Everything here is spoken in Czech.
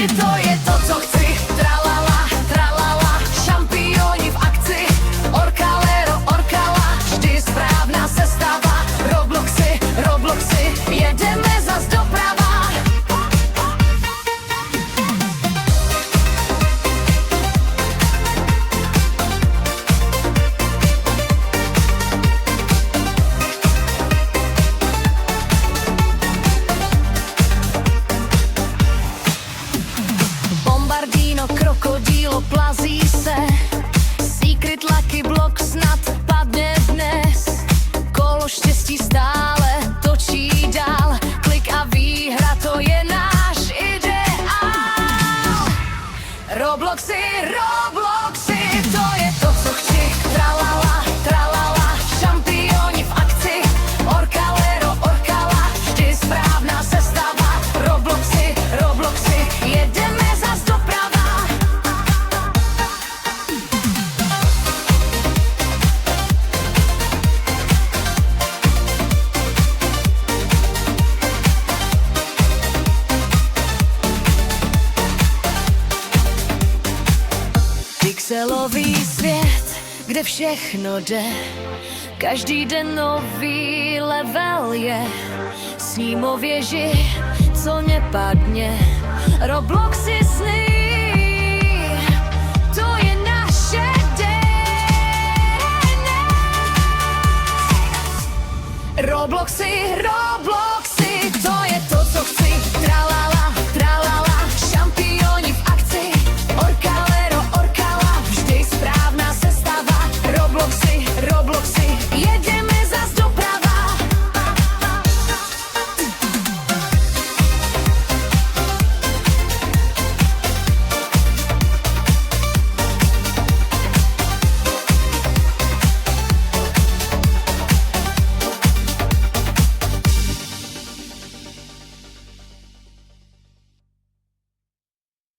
to je to, co chci. Tralala, tralala, šampioni v akci. Orkalero, orkala, vždy správná sestava. Robloxy, Robloxy, jedeme zas doprava. Bombardino, krokodílo, plazí se. Secret Lucky Block snad padne dnes. Kolo štěstí stále točí dál. Klik a výhra, to je náš ideál. Robloxy, Robloxy, to je to, co chci. Tralala, tralala, šampioni v akci. Orkalero, orkala, vždy správná sestava. Robloxy, Robloxy, jedeme zas doprava. Pixelový svět, kde všechno jde. Každý den nový level je. Sním o věži, co nepadne. Robloxy sny